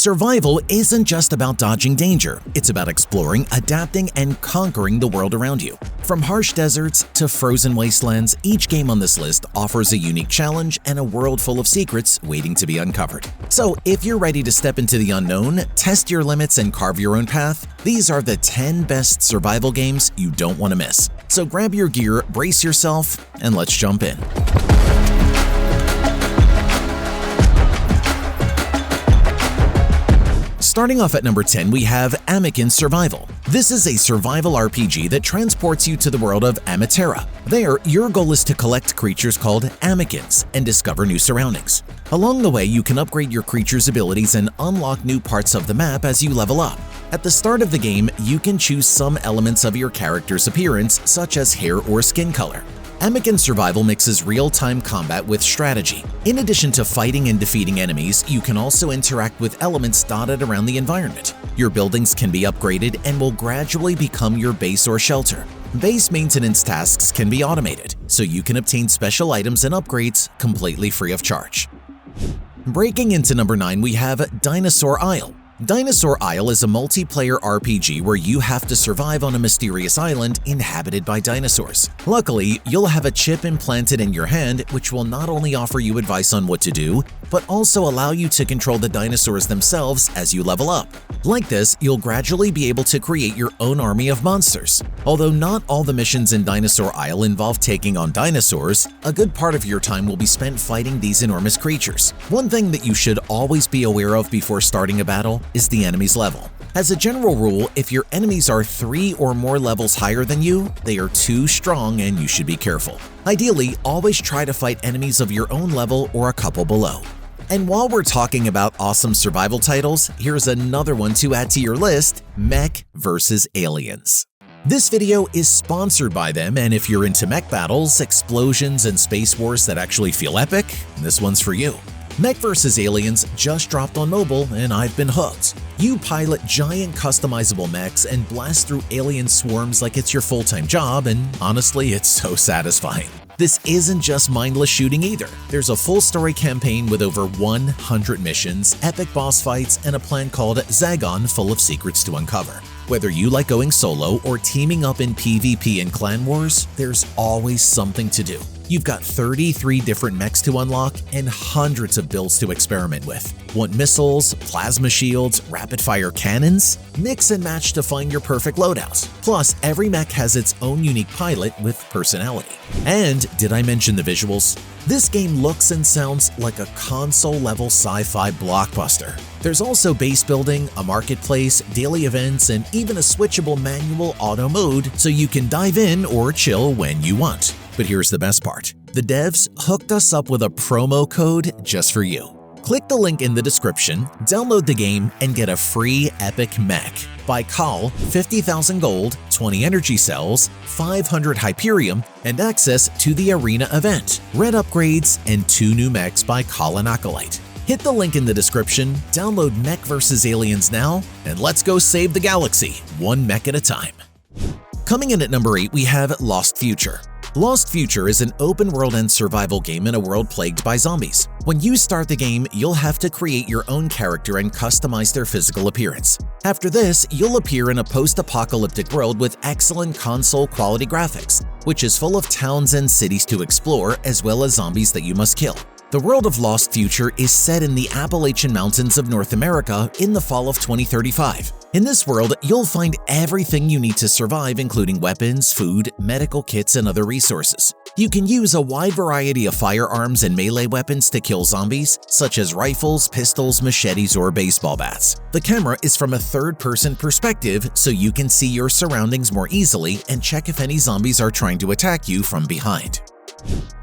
Survival isn't just about dodging danger, it's about exploring, adapting, and conquering the world around you. From harsh deserts to frozen wastelands, each game on this list offers a unique challenge and a world full of secrets waiting to be uncovered. So if you're ready to step into the unknown, test your limits, and carve your own path, these are the 10 best survival games you don't want to miss. So grab your gear, brace yourself, and let's jump in. Starting off at number 10, we have Amiken Survival. This is a survival RPG that transports you to the world of Motiram. There, your goal is to collect creatures called Amikens and discover new surroundings. Along the way, you can upgrade your creature's abilities and unlock new parts of the map as you level up. At the start of the game, you can choose some elements of your character's appearance, such as hair or skin color. Amiken Survival mixes real-time combat with strategy. In addition to fighting and defeating enemies, you can also interact with elements dotted around the environment. Your buildings can be upgraded and will gradually become your base or shelter. Base maintenance tasks can be automated, so you can obtain special items and upgrades completely free of charge. Breaking into number 9, we have Dinosaur Isle. Dinosaur Isle is a multiplayer RPG where you have to survive on a mysterious island inhabited by dinosaurs. Luckily, you'll have a chip implanted in your hand which will not only offer you advice on what to do, but also allow you to control the dinosaurs themselves as you level up. Like this, you'll gradually be able to create your own army of monsters. Although not all the missions in Dinosaur Isle involve taking on dinosaurs, a good part of your time will be spent fighting these enormous creatures. One thing that you should always be aware of before starting a battle is the enemy's level. As a general rule, if your enemies are 3 or more levels higher than you, they are too strong and you should be careful. Ideally, always try to fight enemies of your own level or a couple below. And while we're talking about awesome survival titles, here's another one to add to your list: Mech vs. Aliens. This video is sponsored by them, and if you're into mech battles, explosions, and space wars that actually feel epic, this one's for you. Mech vs. Aliens just dropped on mobile, and I've been hooked. You pilot giant customizable mechs and blast through alien swarms like it's your full-time job, and honestly, it's so satisfying. This isn't just mindless shooting either. There's a full story campaign with over 100 missions, epic boss fights, and a plan called Zagon full of secrets to uncover. Whether you like going solo or teaming up in PvP and clan wars, there's always something to do. You've got 33 different mechs to unlock and hundreds of builds to experiment with. Want missiles, plasma shields, rapid-fire cannons? Mix and match to find your perfect loadout. Plus, every mech has its own unique pilot with personality. And did I mention the visuals? This game looks and sounds like a console-level sci-fi blockbuster. There's also base building, a marketplace, daily events, and even a switchable manual auto mode so you can dive in or chill when you want. But here's the best part. The devs hooked us up with a promo code just for you. Click the link in the description, download the game, and get a free epic mech. Buy Call, 50,000 gold, 20 energy cells, 500 Hyperium, and access to the arena event, red upgrades, and 2 new mechs by Call and Acolyte. Hit the link in the description, download Mech vs. Aliens now, and let's go save the galaxy, one mech at a time. Coming in at number 8, we have Lost Future. Lost Future is an open-world and survival game in a world plagued by zombies. When you start the game, you'll have to create your own character and customize their physical appearance. After this, you'll appear in a post-apocalyptic world with excellent console-quality graphics, which is full of towns and cities to explore, as well as zombies that you must kill. The world of Lost Future is set in the Appalachian Mountains of North America in the fall of 2035. In this world, you'll find everything you need to survive, including weapons, food, medical kits, and other resources. You can use a wide variety of firearms and melee weapons to kill zombies, such as rifles, pistols, machetes, or baseball bats. The camera is from a third-person perspective, so you can see your surroundings more easily and check if any zombies are trying to attack you from behind.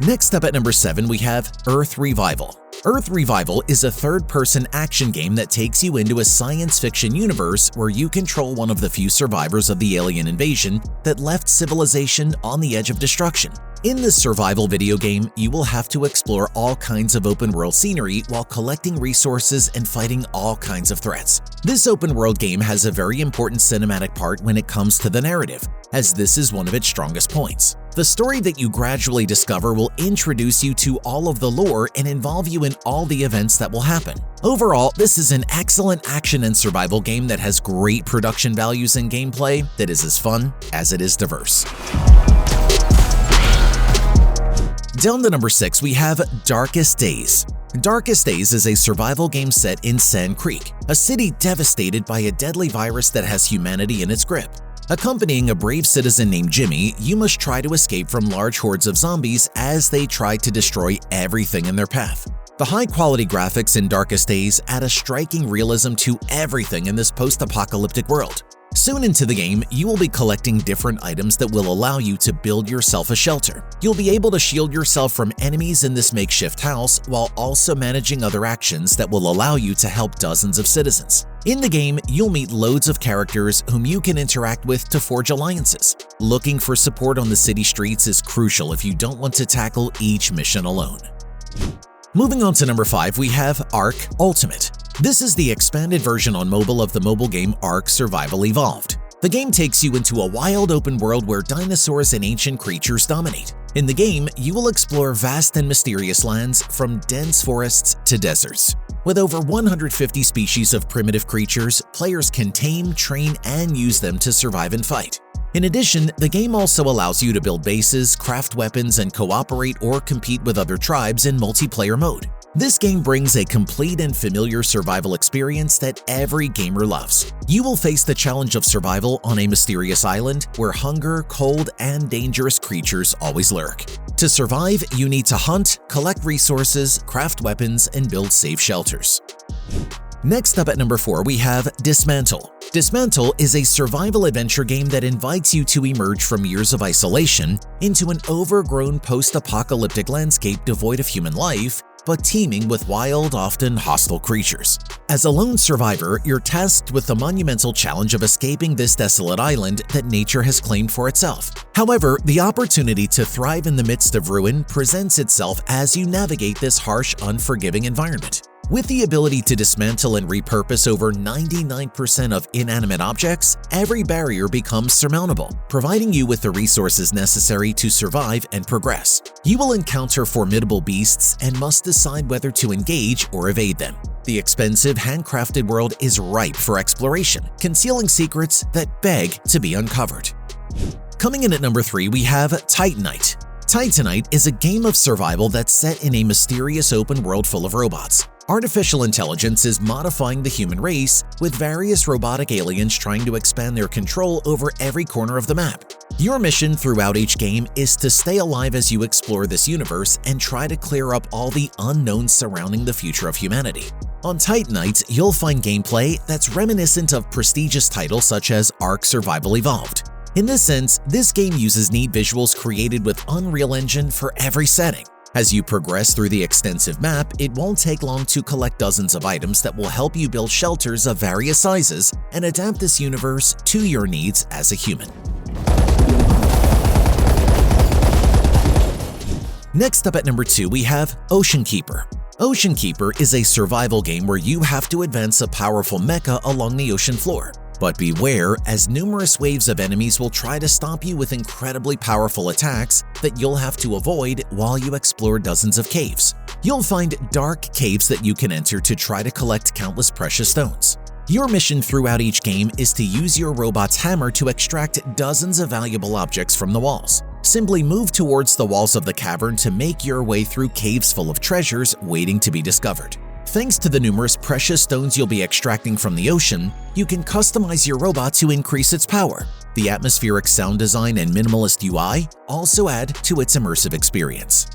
Next up at number 7, we have Earth Revival. Earth Revival is a third-person action game that takes you into a science fiction universe where you control one of the few survivors of the alien invasion that left civilization on the edge of destruction. In this survival video game, you will have to explore all kinds of open-world scenery while collecting resources and fighting all kinds of threats. This open-world game has a very important cinematic part when it comes to the narrative, as this is one of its strongest points. The story that you gradually discover will introduce you to all of the lore and involve you in all the events that will happen. Overall, this is an excellent action and survival game that has great production values and gameplay that is as fun as it is diverse. Down to number 6, we have Darkest Days. Darkest Days is a survival game set in Sand Creek, a city devastated by a deadly virus that has humanity in its grip. Accompanying a brave citizen named Jimmy, you must try to escape from large hordes of zombies as they try to destroy everything in their path. The high-quality graphics in Darkest Days add a striking realism to everything in this post-apocalyptic world. Soon into the game, you will be collecting different items that will allow you to build yourself a shelter. You'll be able to shield yourself from enemies in this makeshift house while also managing other actions that will allow you to help dozens of citizens. In the game, you'll meet loads of characters whom you can interact with to forge alliances. Looking for support on the city streets is crucial if you don't want to tackle each mission alone. Moving on to number 5, we have Ark Ultimate. This is the expanded version on mobile of the mobile game Ark Survival Evolved. The game takes you into a wild open world where dinosaurs and ancient creatures dominate. In the game, you will explore vast and mysterious lands from dense forests to deserts. With over 150 species of primitive creatures, players can tame, train, and use them to survive and fight. In addition, the game also allows you to build bases, craft weapons, and cooperate or compete with other tribes in multiplayer mode. This game brings a complete and familiar survival experience that every gamer loves. You will face the challenge of survival on a mysterious island where hunger, cold, and dangerous creatures always lurk. To survive, you need to hunt, collect resources, craft weapons, and build safe shelters. Next up at number 4, we have Dismantle. Dismantle is a survival adventure game that invites you to emerge from years of isolation into an overgrown post-apocalyptic landscape devoid of human life, but teeming with wild, often hostile creatures. As a lone survivor, you're tasked with the monumental challenge of escaping this desolate island that nature has claimed for itself. However, the opportunity to thrive in the midst of ruin presents itself as you navigate this harsh, unforgiving environment. With the ability to dismantle and repurpose over 99% of inanimate objects, every barrier becomes surmountable, providing you with the resources necessary to survive and progress. You will encounter formidable beasts and must decide whether to engage or evade them. The expensive, handcrafted world is ripe for exploration, concealing secrets that beg to be uncovered. Coming in at number 3, we have Titanite. Titanite is a game of survival that's set in a mysterious open world full of robots. Artificial intelligence is modifying the human race, with various robotic aliens trying to expand their control over every corner of the map. Your mission throughout each game is to stay alive as you explore this universe and try to clear up all the unknowns surrounding the future of humanity. On Titanite, you'll find gameplay that's reminiscent of prestigious titles such as Ark Survival Evolved. In this sense, this game uses neat visuals created with Unreal Engine for every setting. As you progress through the extensive map, it won't take long to collect dozens of items that will help you build shelters of various sizes and adapt this universe to your needs as a human. Next up at number 2, we have Ocean Keeper. Ocean Keeper is a survival game where you have to advance a powerful mecha along the ocean floor. But beware, as numerous waves of enemies will try to stop you with incredibly powerful attacks that you'll have to avoid while you explore dozens of caves. You'll find dark caves that you can enter to try to collect countless precious stones. Your mission throughout each game is to use your robot's hammer to extract dozens of valuable objects from the walls. Simply move towards the walls of the cavern to make your way through caves full of treasures waiting to be discovered. Thanks to the numerous precious stones you'll be extracting from the ocean, you can customize your robot to increase its power. The atmospheric sound design and minimalist UI also add to its immersive experience.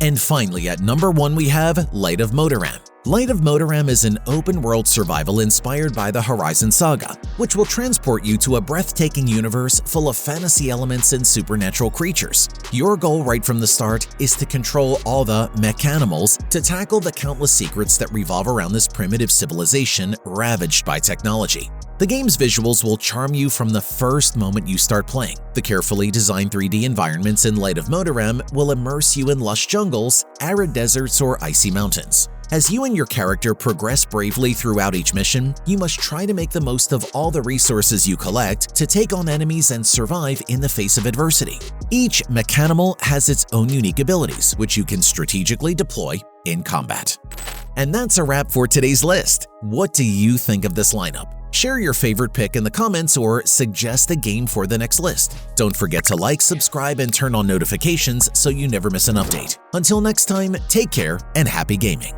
And finally, at number 1, we have Light of Motiram. Light of Motiram is an open-world survival inspired by the Horizon saga, which will transport you to a breathtaking universe full of fantasy elements and supernatural creatures. Your goal right from the start is to control all the mechanimals to tackle the countless secrets that revolve around this primitive civilization ravaged by technology. The game's visuals will charm you from the first moment you start playing. The carefully designed 3D environments in light of Motiram will immerse you in lush jungles, arid deserts, or icy mountains. As you and your character progress bravely throughout each mission, you must try to make the most of all the resources you collect to take on enemies and survive in the face of adversity. Each mechanimal has its own unique abilities, which you can strategically deploy in combat. And that's a wrap for today's list. What do you think of this lineup? Share your favorite pick in the comments or suggest a game for the next list. Don't forget to like, subscribe, and turn on notifications so you never miss an update. Until next time, take care and happy gaming!